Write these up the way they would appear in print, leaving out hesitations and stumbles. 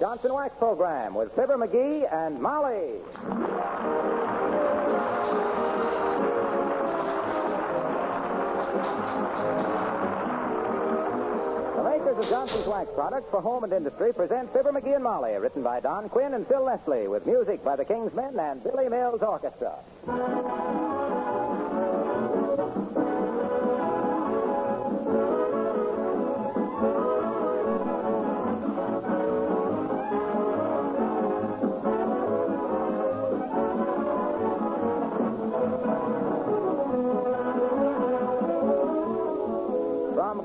Johnson Wax Program with Fibber, McGee, and Molly. The makers of Johnson's Wax products for home and industry present Fibber, McGee, and Molly, written by Don Quinn and Phil Leslie, with music by the King's Men and Billy Mills Orchestra.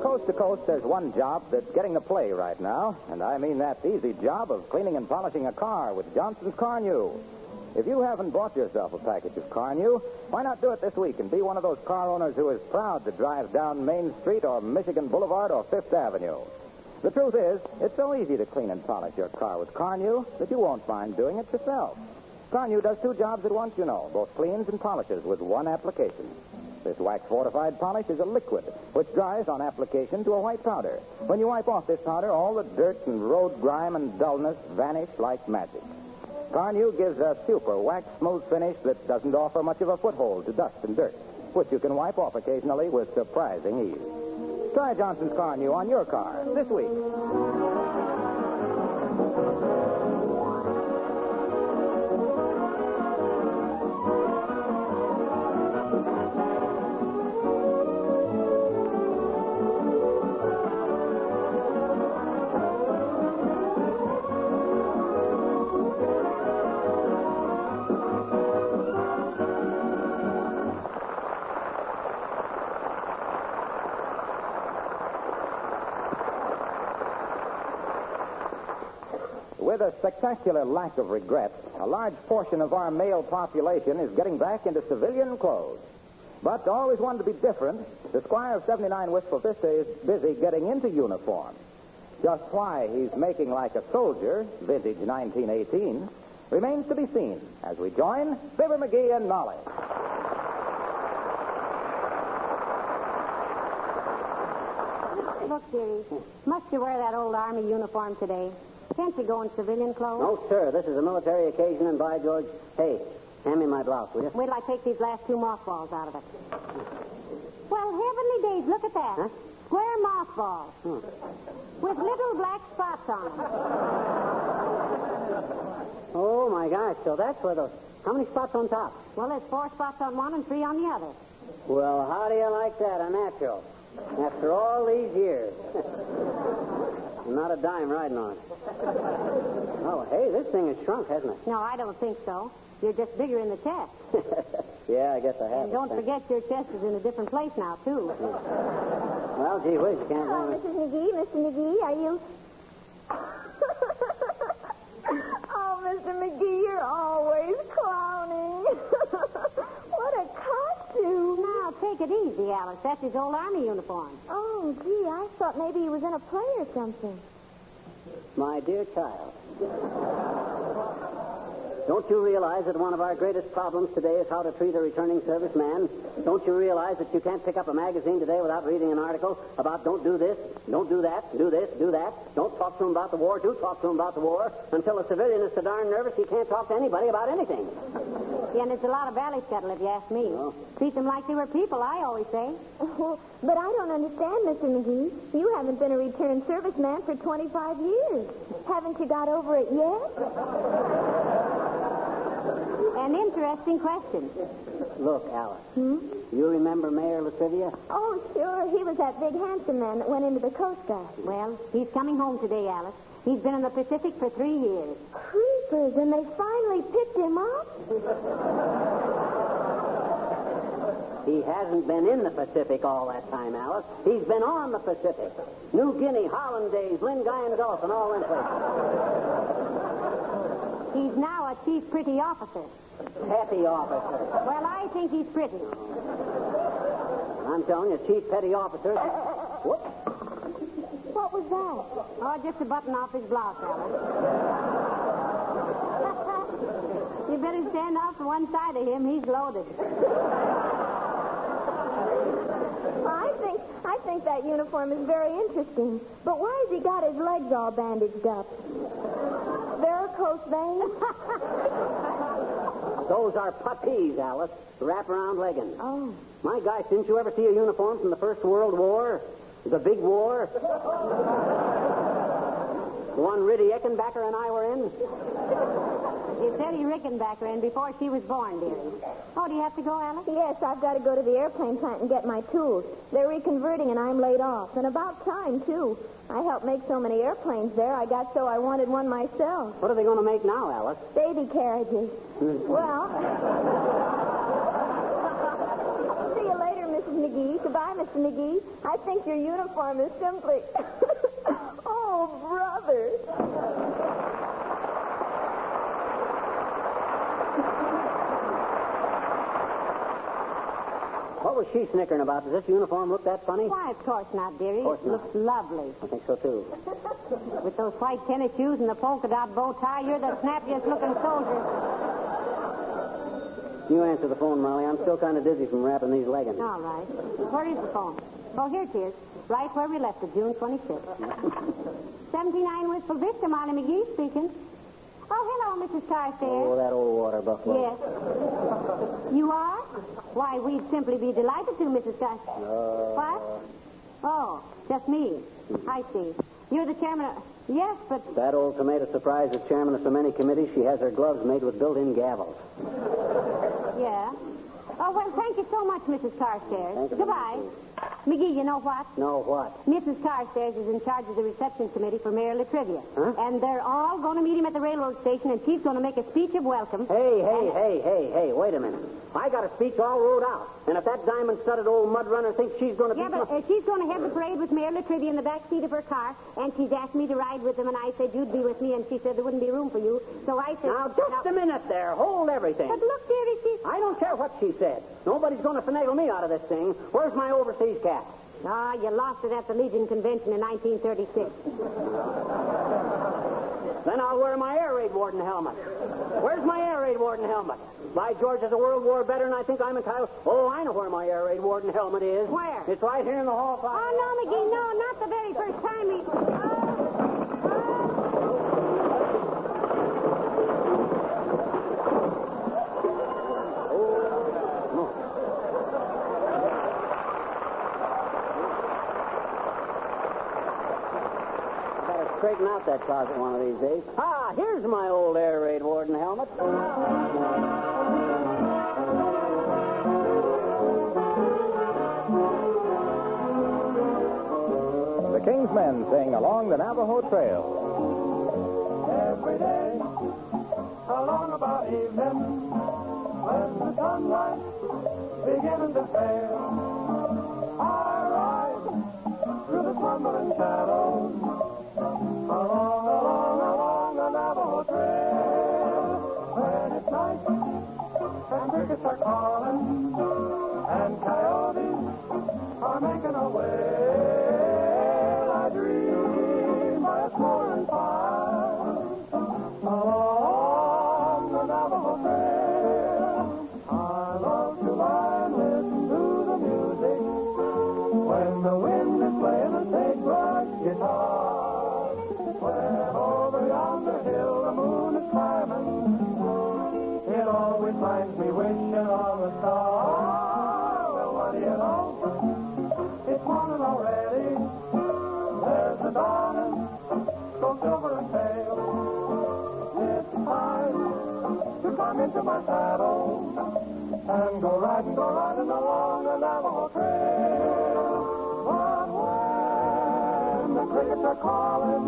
Coast to coast, there's one job that's getting the play right now, and I mean that easy job of cleaning and polishing a car with Johnson's Car New. If you haven't bought yourself a package of Car New, why not do it this week and be one of those car owners who is proud to drive down Main Street or Michigan Boulevard or Fifth Avenue? The truth is, it's so easy to clean and polish your car with Car New that you won't mind doing it yourself. Car New does two jobs at once, you know, both cleans and polishes with one application. This wax-fortified polish is a liquid, which dries on application to a white powder. When you wipe off this powder, all the dirt and road grime and dullness vanish like magic. Car New gives a super wax-smooth finish that doesn't offer much of a foothold to dust and dirt, which you can wipe off occasionally with surprising ease. Try Johnson's Car New on your car this week. With a spectacular lack of regret, a large portion of our male population is getting back into civilian clothes. But always wanted to be different, the Squire of 79 Wistful Vista is busy getting into uniform. Just why he's making like a soldier, vintage 1918, remains to be seen as we join Fibber, McGee, and Molly. Look, dearie, must you wear that old Army uniform today? Can't you go in civilian clothes? No, sir. This is a military occasion, and by George... Hey, hand me my blouse, will you? Wait till I take these last two mothballs out of it. Well, heavenly days, look at that. Huh? Square mothballs. With little black spots on them. Oh, my gosh. So that's where those... How many spots on top? Well, there's 4 spots on one and 3 on the other. Well, how do you like that, a natural? After all these years. Not a dime riding on it. Oh, hey, this thing has shrunk, hasn't it? No, I don't think so. You're just bigger in the chest. Yeah, I guess I have. And don't forget your chest is in a different place now, too. Well, gee whiz, you can't... Hello, Mrs. McGee. Mr. McGee, are you... Oh, Mr. McGee, you're always clowning. What a costume. Now, take it easy, Alice. That's his old Army uniform. Oh, gee, I thought maybe he was in a play or something. My dear child, don't you realize that one of our greatest problems today is how to treat a returning serviceman? Don't you realize that you can't pick up a magazine today without reading an article about don't do this, don't do that, do this, do that, don't talk to him about the war, do talk to him about the war, until a civilian is so darn nervous he can't talk to anybody about anything. Yeah, and it's a lot of valley scuttle, if you ask me. Oh. Treat them like they were people, I always say. But I don't understand, Mr. McGee. You haven't been a returned serviceman for 25 years. Haven't you got over it yet? An interesting question. Look, Alice, you remember Mayor Latrivia? Oh, sure. He was that big handsome man that went into the Coast Guard. Well, he's coming home today, Alice. He's been in the Pacific for 3 years. Creepers, and they finally picked him up? He hasn't been in the Pacific all that time, Alice. He's been on the Pacific. New Guinea, Hollandaise, Lingayen Gulf, and all them places. He's now a chief pretty officer. Petty officer. Well, I think he's pretty. I'm telling you, chief petty officer. Whoop. What was that? Oh, just a button off his blouse, Alice. You better stand off to one side of him. He's loaded. I think that uniform is very interesting. But why has he got his legs all bandaged up? varicose veins? Those are puttees, Alice. Wrap-around leggings. Oh. My gosh, didn't you ever see a uniform from the First World War? The big war? The one Riddy Eckenbacker and I were in? It's Eddie Rickenbacker in before she was born, dearie. Oh, do you have to go, Alice? Yes, I've got to go to the airplane plant and get my tools. They're reconverting and I'm laid off. And about time, too. I helped make so many airplanes there, I got so I wanted one myself. What are they going to make now, Alice? Baby carriages. Well... See you later, Mrs. McGee. Goodbye, Mr. McGee. I think your uniform is simply... oh, brother. What was she snickering about? Does this uniform look that funny? Why, of course not, dearie. Of course It not. looks lovely. I think so, too. With those white tennis shoes and the polka dot bow tie, you're the snappiest looking soldier. You answer the phone, Molly. I'm still kind of dizzy from wrapping these leggings. All right. Where is the phone? Oh, here it is. Right where we left it, June 26th. 79 Wistful Vista, Molly McGee speaking. Oh, hello, Mrs. Carstairs. Oh, that old water buffalo. Yes. You are? Why, we'd simply be delighted to, Mrs. Carstairs. What? Oh, just me. I see. You're the chairman of... Yes, but... That old tomato surprise is chairman of so many committees, she has her gloves made with built-in gavels. Yeah. Oh, well, thank you so much, Mrs. Carstairs. Thank you. Goodbye. McGee, you know what? No, what? Mrs. Carstairs is in charge of the reception committee for Mayor Latrivia. Huh? And they're all going to meet him at the railroad station, and she's going to make a speech of welcome. Hey, wait a minute. I got a speech all wrote out. And if that diamond-studded old mud runner thinks she's going to Yeah, but she's going to have the parade with Mayor Latrivia in the back seat of her car, and she's asked me to ride with them, and I said you'd be with me, and she said there wouldn't be room for you. So I said... Now, just a minute there. Hold everything. But look, dearie, she's... I don't care what she said. Nobody's going to finagle me out of this thing. Where's my overseas cap? Ah, you lost it at the Legion Convention in 1936. Then I'll wear my air raid warden helmet. Where's my air raid warden helmet? By George, as a World War veteran, I think I'm entitled... Oh, I know where my air raid warden helmet is. Where? It's right here in the hall. Oh, no, McGee, no, not the very first time we... Straighten out that closet one of these days. Ah, here's my old air raid warden helmet. The King's Men sing Along the Navajo Trail. Every day, along about evening, when the sunlight beginning to fail, I ride through the slumbering shadows. Along the Navajo Trail. When it's night and crickets are calling and coyotes are making a wail, I dream by a smoldering fire along the Navajo Trail. I love to lie and listen to the music when the wind is playing a sagebrush guitar. When over yonder hill the moon is climbing, it always finds me wishing on a star. Well, what do you know? It's morning already. There's the dawning, so silver and pale. It's time to climb into my saddle and go riding along the Navajo Trail. But when the crickets are calling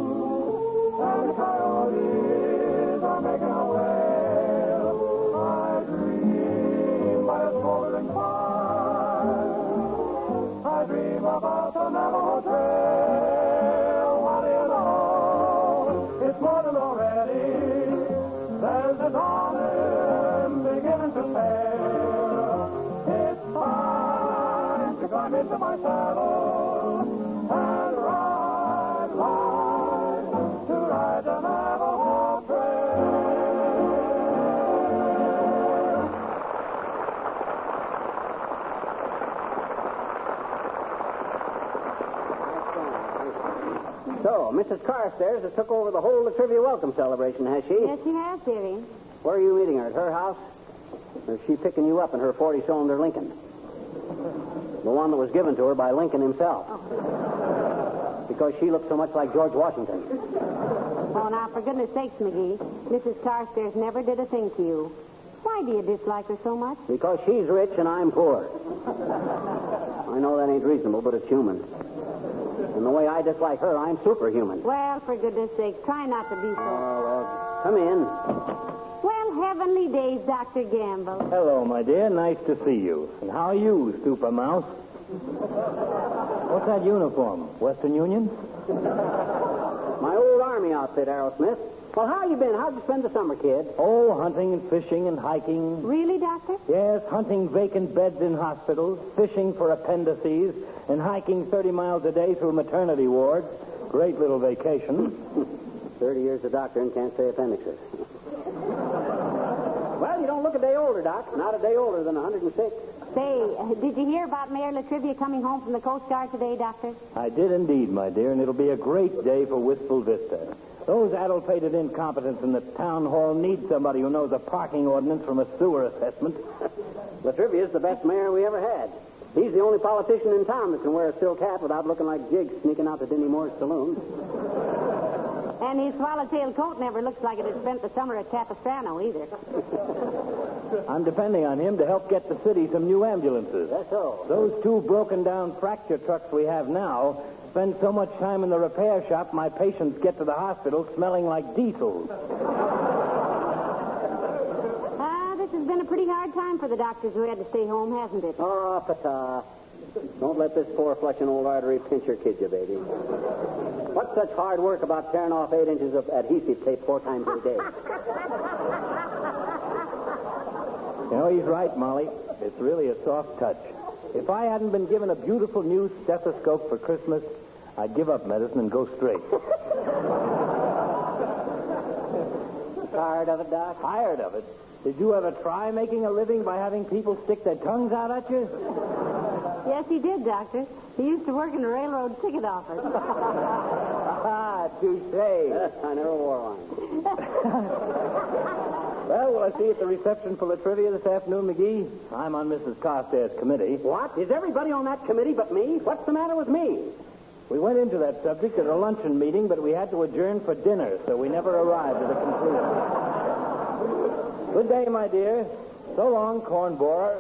and the coyotes are making a wail, I dream by a smoldering fire. I dream about the Navajo Trail. What do you know? It's morning already. There's the dawning beginning to pale. It's time to climb into my saddle and ride to ride the Navajo Trail. So, So, Mrs. Carstairs has took over the whole Latrivia welcome celebration, has she? Yes, she has, dearie. Where are you meeting her? At her house? Or is she picking you up in her 40-cylinder Lincoln? The one that was given to her by Lincoln himself. Because she looked so much like George Washington. Oh, now, for goodness sakes, McGee, Mrs. Carstairs never did a thing to you. Why do you dislike her so much? Because she's rich and I'm poor. I know that ain't reasonable, but it's human. And the way I dislike her, I'm superhuman. Well, for goodness sake, try not to be so... Oh, well, come in. Well, heavenly days, Dr. Gamble. Hello, my dear. Nice to see you. And how are you, Super Mouse? What's that uniform? Western Union? My old army outfit, Aerosmith. Well, how you been? How'd you spend the summer, kid? Oh, hunting and fishing and hiking. Really, Doctor? Yes, hunting vacant beds in hospitals, fishing for appendices, and hiking 30 miles a day through maternity wards. Great little vacation. 30 years a doctor and can't say appendixes. Well, you don't look a day older, Doc. Not a day older than 106. Say, did you hear about Mayor Latrivia coming home from the Coast Guard today, Doctor? I did indeed, my dear, and it'll be a great day for Wistful Vista. Those addle-pated incompetents in the town hall need somebody who knows a parking ordinance from a sewer assessment. Latrivia's the best mayor we ever had. He's the only politician in town that can wear a silk hat without looking like Jiggs sneaking out to Dinny Moore's saloon. And his swallowtail coat never looks like it had spent the summer at Capistrano, either. I'm depending on him to help get the city some new ambulances. That's so. Those two broken-down fracture trucks we have now spend so much time in the repair shop, my patients get to the hospital smelling like diesel. This has been a pretty hard time for the doctors who had to stay home, hasn't it? Oh, pata. Don't let this poor flushing old artery pinch or kid you, baby. What's such hard work about tearing off 8 inches of adhesive tape 4 times a day? You know, he's right, Molly. It's really a soft touch. If I hadn't been given a beautiful new stethoscope for Christmas, I'd give up medicine and go straight. Tired of it, Doc? Tired of it? Did you ever try making a living by having people stick their tongues out at you? Yes, he did, Doctor. He used to work in a railroad ticket office. Ah, touche. I never wore one. Well, will I see you at the reception for Latrivia this afternoon, McGee? I'm on Mrs. Carstairs' committee. What? Is everybody on that committee but me? What's the matter with me? We went into that subject at a luncheon meeting, but we had to adjourn for dinner, so we never arrived at a conclusion. Good day, my dear. So long, corn borer.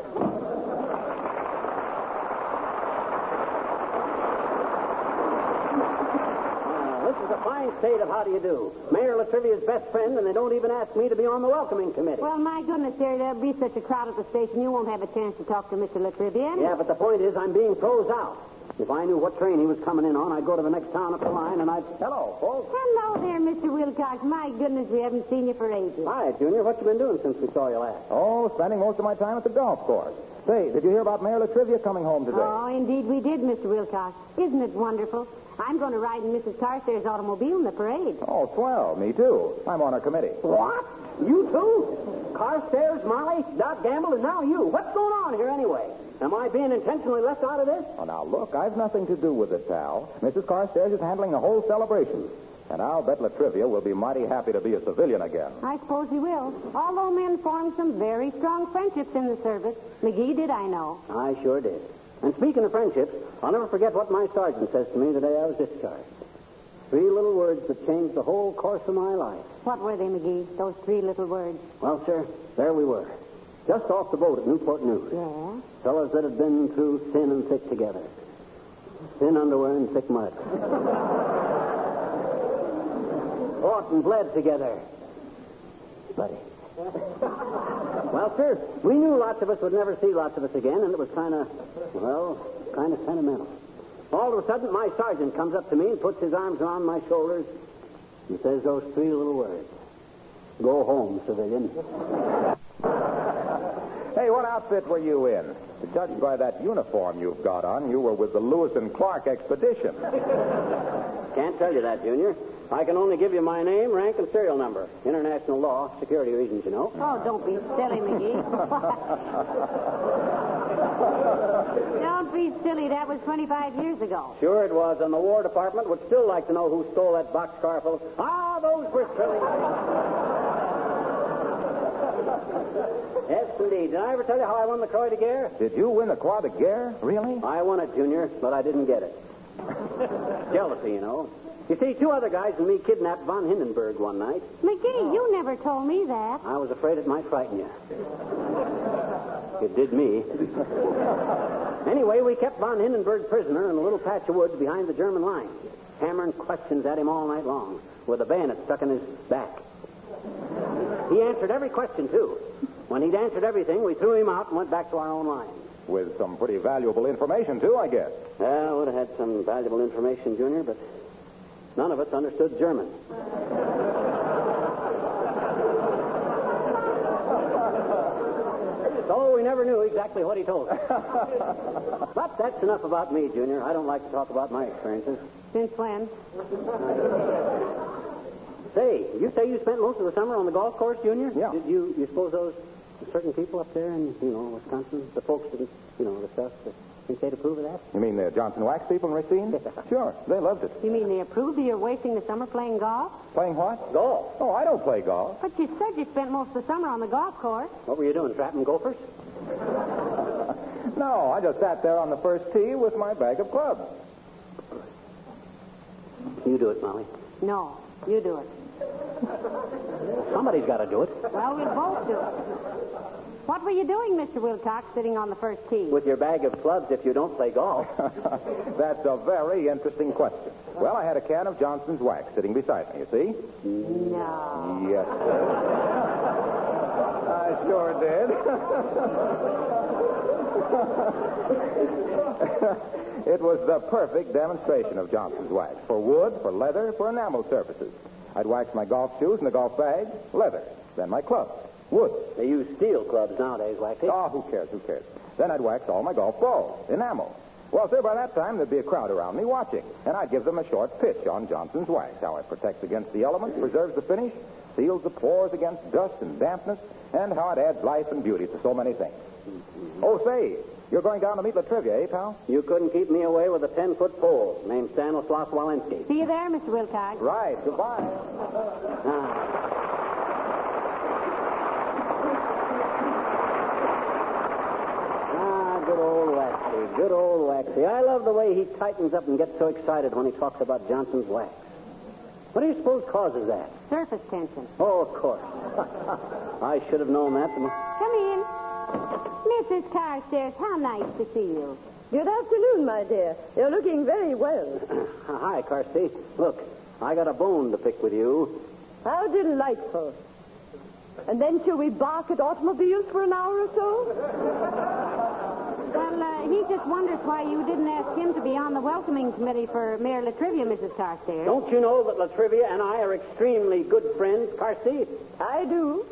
This is a fine state of how do you do. Mayor Latrivia's best friend, and they don't even ask me to be on the welcoming committee. Well, my goodness, dear, there'll be such a crowd at the station, you won't have a chance to talk to Mr. Latrivia. Yeah, but the point is I'm being froze out. If I knew what train he was coming in on, I'd go to the next town up the line, and I'd... Hello, folks. Hello there, Mr. Wilcox. My goodness, we haven't seen you for ages. Hi, Junior. What you been doing since we saw you last? Oh, spending most of my time at the golf course. Say, did you hear about Mayor Latrivia coming home today? Oh, indeed we did, Mr. Wilcox. Isn't it wonderful? I'm going to ride in Mrs. Carstairs' automobile in the parade. Oh, swell. Me too. I'm on her committee. What? You too? Carstairs, Molly, Doc Gamble, and now you. What's going on here anyway? Am I being intentionally left out of this? Oh, now, look, I've nothing to do with it, pal. Mrs. Carstairs is handling the whole celebration. And I'll bet Latrivia will be mighty happy to be a civilian again. I suppose he will. Although men formed some very strong friendships in the service. McGee did, I know. I sure did. And speaking of friendships, I'll never forget what my sergeant says to me the day I was discharged. 3 little words that changed the whole course of my life. What were they, McGee, those 3 little words? Well, sir, there we were. Just off the boat at Newport News. Yeah? Fellas that had been through thin and thick together. Thin underwear and thick mud. Fought and bled together. Buddy. Well, sir, we knew lots of us would never see lots of us again, and it was kind of sentimental. All of a sudden, my sergeant comes up to me and puts his arms around my shoulders and says those 3 little words. Go home, civilian. Hey, what outfit were you in? To judge by that uniform you've got on, you were with the Lewis and Clark expedition. Can't tell you that, Junior. I can only give you my name, rank, and serial number. International law, security reasons, you know. Oh, don't be silly, McGee. Don't be silly. That was 25 years ago. Sure it was, and the War Department would still like to know who stole that boxcar full. Ah, those were thrilling. Yes, indeed. Did I ever tell you how I won the Croix de Guerre? Did you win the Croix de Guerre? Really? I won it, Junior, but I didn't get it. Jealousy, you know. You see, two other guys and me kidnapped von Hindenburg one night. McGee, you never told me that. I was afraid it might frighten you. It did me. Anyway, we kept von Hindenburg prisoner in a little patch of woods behind the German lines, hammering questions at him all night long, with a bayonet stuck in his back. He answered every question, too. When he'd answered everything, we threw him out and went back to our own lines. With some pretty valuable information, too, I guess. Well, would have had some valuable information, Junior, but none of us understood German. So we never knew exactly what he told us. But that's enough about me, Junior. I don't like to talk about my experiences. Since when? Say, you say you spent most of the summer on the golf course, Junior? Yeah. Did you suppose those certain people up there in, Wisconsin, the folks that, the stuff, think they'd approve of that? You mean the Johnson Wax people in Racine? Sure, they loved it. You mean they approved of your wasting the summer playing golf? Playing what? Golf. Oh, I don't play golf. But you said you spent most of the summer on the golf course. What were you doing, trapping gophers? No, I just sat there on the first tee with my bag of clubs. You do it, Molly. No, you do it. Somebody's got to do it. Well, we'll both do it. What were you doing, Mr. Wilcox, sitting on the first tee? With your bag of clubs if you don't play golf. That's a very interesting question. Well, I had a can of Johnson's Wax sitting beside me, you see? No. Yes, sir. I sure did. It was the perfect demonstration of Johnson's Wax. For wood, for leather, for enamel surfaces. I'd wax my golf shoes in the golf bag, leather. Then my clubs, wood. They use steel clubs nowadays, Waxy. Oh, who cares? Then I'd wax all my golf balls, enamel. Well, sir, by that time, there'd be a crowd around me watching, and I'd give them a short pitch on Johnson's Wax, how it protects against the elements, preserves the finish, seals the pores against dust and dampness, and how it adds life and beauty to so many things. Oh, say, you're going down to meet Latrivia, eh, pal? You couldn't keep me away with a 10-foot pole named Stanislaus Walensky. See you there, Mr. Wilcox. Right. Goodbye. Good old Waxy. Good old Waxy. I love the way he tightens up and gets so excited when he talks about Johnson's Wax. What do you suppose causes that? Surface tension. Oh, of course. I should have known that. Come in. Mrs. Carstairs, how nice to see you. Good afternoon, my dear. You're looking very well. Hi, Carsty. Look, I got a bone to pick with you. How delightful. And then shall we bark at automobiles for an hour or so? Well, he just wonders why you didn't ask him to be on the welcoming committee for Mayor Latrivia, Mrs. Carstairs. Don't you know that Latrivia and I are extremely good friends, Carsty? I do.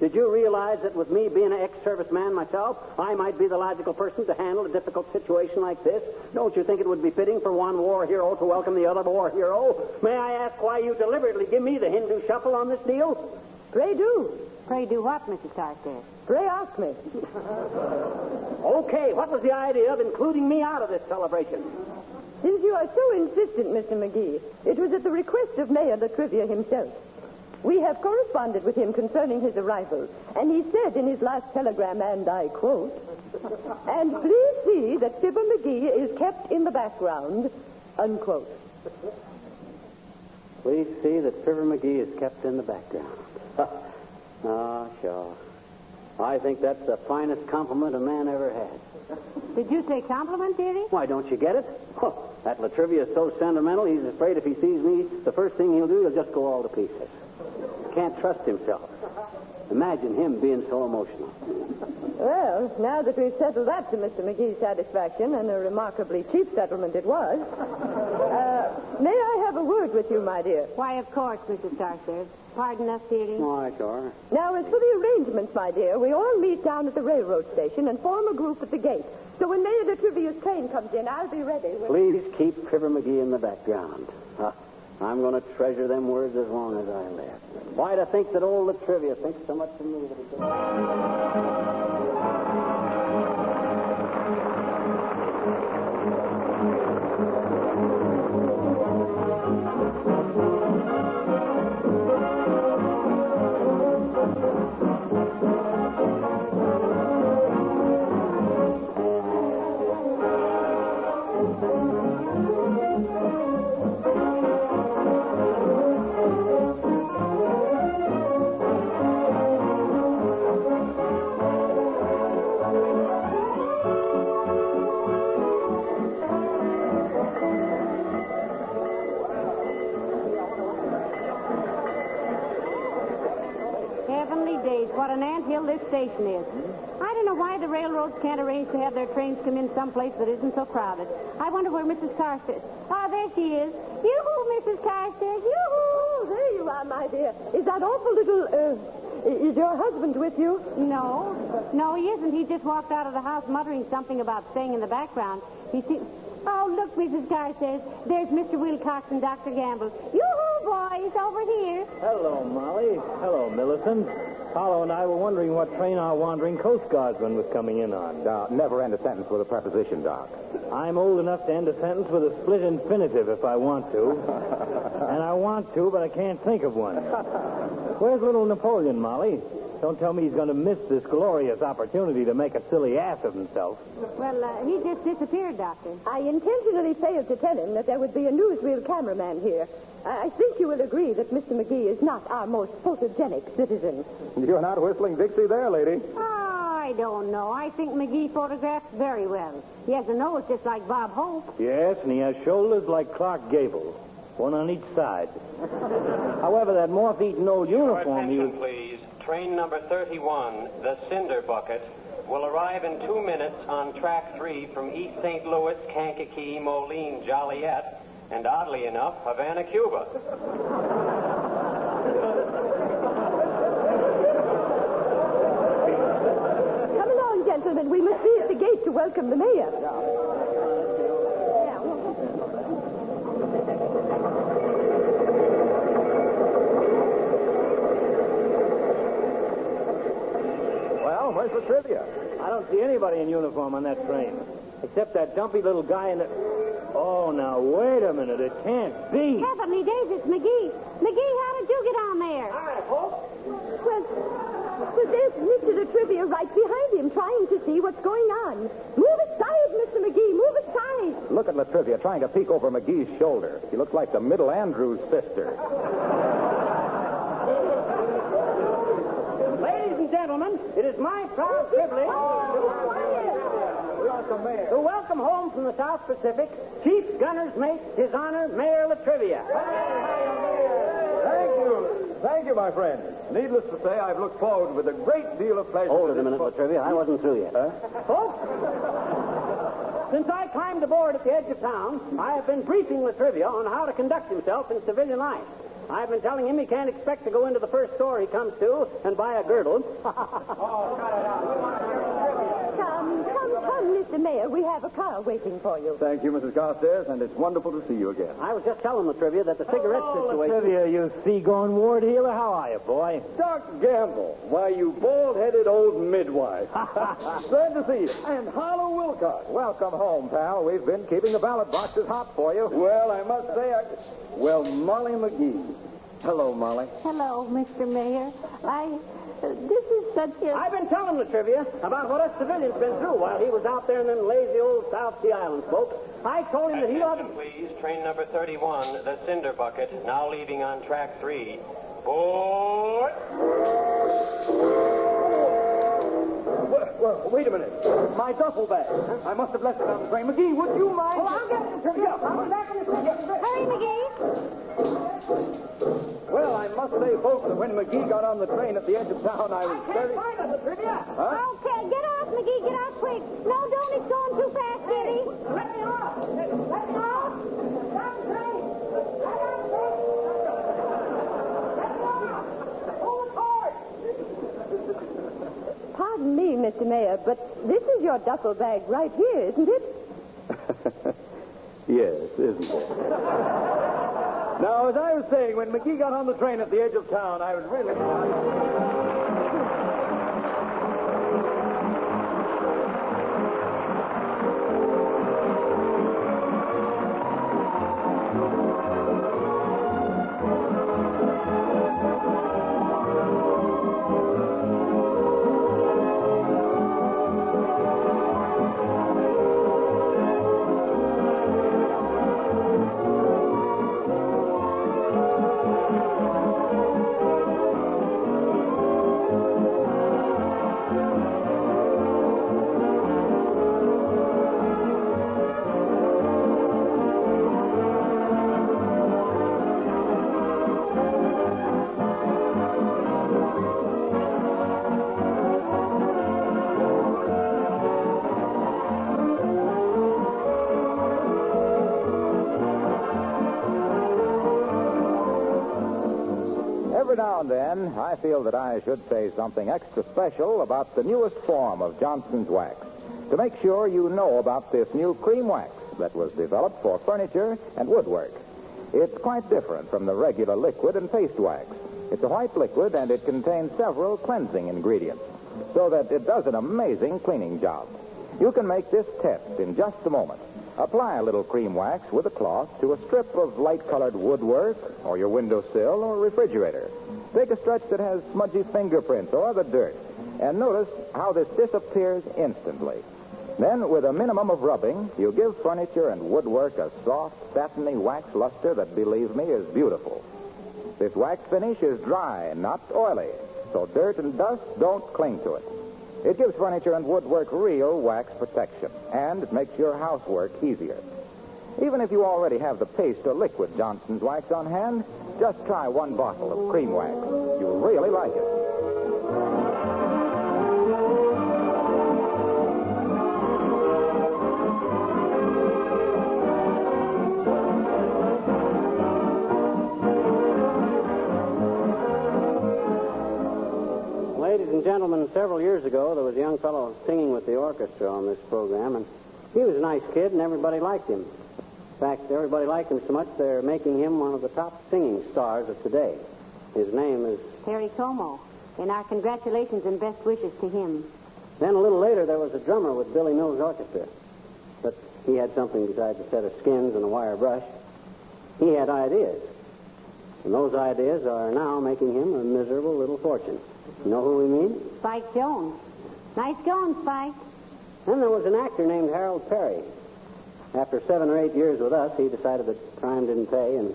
Did you realize that with me being an ex-serviceman myself, I might be the logical person to handle a difficult situation like this? Don't you think it would be fitting for one war hero to welcome the other war hero? May I ask why you deliberately give me the Hindu shuffle on this deal? Pray do. Pray do what, Mrs. Carstairs? Pray ask me. Okay, what was the idea of including me out of this celebration? Since you are so insistent, Mr. McGee, it was at the request of Mayor Latrivia himself. We have corresponded with him concerning his arrival, and he said in his last telegram, and I quote, "And please see that Fibber McGee is kept in the background," unquote. Please see that Fibber McGee is kept in the background. Ah, sure. I think that's the finest compliment a man ever had. Did you say compliment, dearie? Why, don't you get it? That Latrivia is so sentimental, he's afraid if he sees me, the first thing he'll do, he'll just go all to pieces. Can't trust himself. Imagine him being so emotional. Well, now that we've settled that to Mr. McGee's satisfaction, and a remarkably cheap settlement it was, may I have a word with you, my dear? Why, of course, Mrs. Carstairs. Pardon us, dearie. Why, sure. Now, as for the arrangements, my dear, we all meet down at the railroad station and form a group at the gate. So when Mayor Latrivia's train comes in, I'll be ready. Please keep Fibber McGee in the background. I'm going to treasure them words as long as I live. Why to think that old Latrivia thinks so much of me that he what an anthill this station is. I don't know why the railroads can't arrange to have their trains come in someplace that isn't so crowded. I wonder where Mrs. Carstairs... Oh, there she is. Yoo-hoo, Mrs. Carstairs. Yoo-hoo. Oh, there you are, my dear. Is that awful little, is your husband with you? No. No, he isn't. He just walked out of the house muttering something about staying in the background. He seems... Oh, look, Mrs. Carstairs. There's Mr. Wilcox and Dr. Gamble. Yoo-hoo, boys, over here. Hello, Molly. Hello, Millicent. Paolo and I were wondering what train our wandering Coast Guardsman was coming in on. Never end a sentence with a preposition, Doc. I'm old enough to end a sentence with a split infinitive if I want to. And I want to, but I can't think of one. Where's little Napoleon, Molly? Don't tell me he's going to miss this glorious opportunity to make a silly ass of himself. Well, he just disappeared, Doctor. I intentionally failed to tell him that there would be a newsreel cameraman here. I think you will agree that Mr. McGee is not our most photogenic citizen. You're not whistling Dixie there, lady. Oh, I don't know. I think McGee photographs very well. He has a nose just like Bob Hope. Yes, and he has shoulders like Clark Gable, one on each side. However, that moth-eaten old uniform he was... Please. Train number 31, the Cinder Bucket, will arrive in 2 minutes on track 3 from East St. Louis, Kankakee, Moline, Joliet, and oddly enough, Havana, Cuba. Come along, gentlemen. We must be at the gate to welcome the mayor. Well, where's the trivia? I don't see anybody in uniform on that train, except that dumpy little guy in the... Oh, now, wait a minute. It can't be. Heavenly days, it's McGee. McGee, how did you get on there? Well, there's Mr. the Trivia right behind him, trying to see what's going on. Move aside, Mr. McGee. Move aside. Look at Latrivia trying to peek over McGee's shoulder. She looks like the middle Andrews sister. Ladies and gentlemen, it is my proud privilege to welcome home from the South Pacific Chief Gunner's Mate, His Honor, Mayor Latrivia. Thank you, my friend. Needless to say, I've looked forward with a great deal of pleasure. Hold it a minute, Latrivia. I wasn't through yet. Folks, since I climbed aboard at the edge of town, I have been briefing Latrivia on how to conduct himself in civilian life. I've been telling him he can't expect to go into the first store he comes to and buy a girdle. Come, Mr. Mayor. We have a car waiting for you. Thank you, Mrs. Carstairs, and it's wonderful to see you again. I was just telling Latrivia that the cigarette situation... Latrivia, you seagoing ward healer, how are you, boy? Dr. Gamble, why, you bald-headed old midwife. Glad to see you. And Harlow Wilcox. Welcome home, pal. We've been keeping the ballot boxes hot for you. Well, I must say, Well, Molly McGee. Hello, Molly. Hello, Mr. Mayor. This is such a... I've been telling Latrivia about what us civilians been through while he was out there in them lazy old South Sea Islands, folks. I told him that he ought to... Please, train number 31, the Cinder Bucket, now leaving on track 3. Board! Well, wait a minute. My duffel bag. I must have left it on the train. McGee, would you mind... Oh, I'll get it, Latrivia. I'll be back in a second. Hurry, McGee. Well, I must say, folks, that when McGee got on the train at the edge of town, I was very... Find us, Latrivia. Huh? Okay, get off, McGee. Get off quick. No, don't. It's going too fast, Kitty. Let me off. Let me off. Stop the train. Let me off. Hold hard. Pardon me, Mr. Mayor, but this is your duffel bag right here, isn't it? Yes, isn't it? Now, as I was saying, when McGee got on the train at the edge of town, I was really... now and then, I feel that I should say something extra special about the newest form of Johnson's wax. To make sure you know about this new cream wax that was developed for furniture and woodwork. It's quite different from the regular liquid and paste wax. It's a white liquid, and it contains several cleansing ingredients, so that it does an amazing cleaning job. You can make this test in just a moment. Apply a little cream wax with a cloth to a strip of light-colored woodwork or your windowsill or refrigerator. Take a stretch that has smudgy fingerprints or other dirt, and notice how this disappears instantly. Then, with a minimum of rubbing, you give furniture and woodwork a soft, satiny wax luster that, believe me, is beautiful. This wax finish is dry and not oily, so dirt and dust don't cling to it. It gives furniture and woodwork real wax protection, and it makes your housework easier. Even if you already have the paste or liquid Johnson's wax on hand, just try one bottle of cream wax. You'll really like it. Ladies and gentlemen, several years ago, there was a young fellow singing with the orchestra on this program, and he was a nice kid, and everybody liked him. In fact, everybody liked him so much they're making him one of the top singing stars of today. His name is Perry Como, and our congratulations and best wishes to him. Then a little later, there was a drummer with Billy Mills' orchestra, but he had something besides a set of skins and a wire brush. He had ideas, and those ideas are now making him a miserable little fortune. You know who we mean? Spike Jones. Nice going, Spike. Then there was an actor named Harold Perry. After 7 or 8 years with us, he decided that time didn't pay, and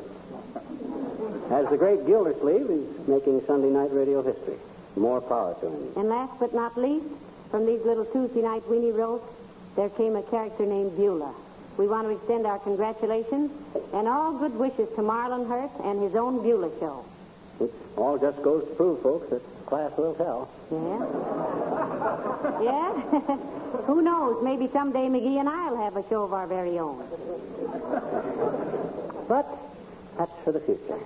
as the great Gildersleeve, he's making Sunday night radio history. More power to him. And last but not least, from these little Tuesday night weenie roasts, there came a character named Beulah. We want to extend our congratulations and all good wishes to Marlon Hurst and his own Beulah show. It all just goes to prove, folks, that class will tell. Yeah? Yeah? Who knows? Maybe someday McGee and I'll have a show of our very own. But that's for the future.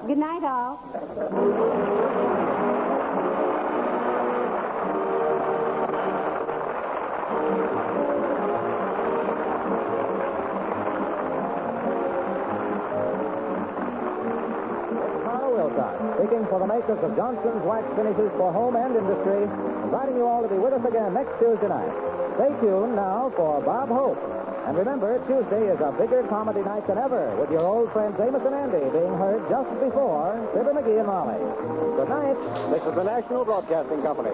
Good night, all. Speaking for the makers of Johnson's Wax Finishes for Home and Industry, inviting you all to be with us again next Tuesday night. Stay tuned now for Bob Hope. And remember, Tuesday is a bigger comedy night than ever, with your old friends Amos and Andy being heard just before Fibber, McGee, and Molly. Good night. This is the National Broadcasting Company.